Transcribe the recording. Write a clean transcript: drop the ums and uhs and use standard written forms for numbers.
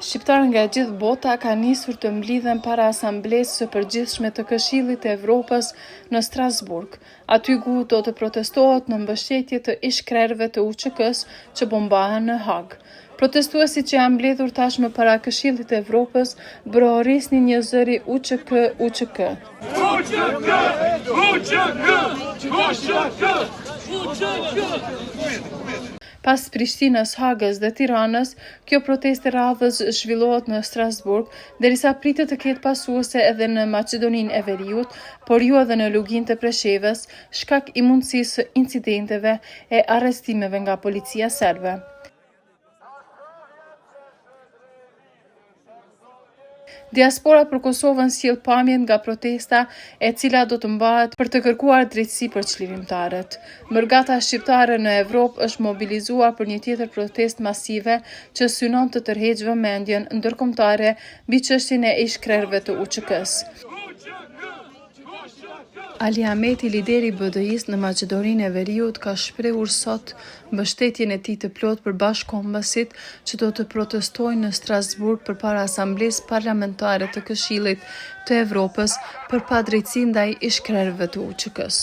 Shqiptarë nga gjithë bota ka nisur të mblidhen para Asamblesë së Përgjithshme të Këshillit të Evropës në Strasburg. Aty ku do të protestohet në mbështetje të ish-krerëve të UÇK-s që bombahen në Hag. Protestuesit që janë mbledhur tashmë para Këshillit të Evropës brohorisnin një zëri UÇK, UÇK. Pas Prishtinës, Hagës dhe Tiranës, kjo protestë radhës zhvillohet në Strasburg, derisa pritet të ketë pasuese edhe në Maqedoninë e Veriut, por jo edhe në Lugin të Preshevës, shkak i mundësisë së incidenteve e arrestimeve nga policia serbe. Diaspora për Kosovën sjell pamjen nga protesta e cila do të mbahet për të kërkuar drejtësi për çlirimtarët. Mërgata shqiptare në Evropë është mobilizuar për një tjetër protestë masive që synon të tërheqë vëmendjen ndërkombëtare mbi çështjen e ish-krerëve të UÇK-s. Ali Ahmeti, lideri i BDI-s në Maqedoninë e Veriut, ka shprehur sot mbështetjen e tij të plotë për bashkëkombësit që do të protestojnë në Strasburg përpara Asamblesë Parlamentare të Këshillit të Evropës për padrejtësi ndaj ish-krerëve të UÇK-s.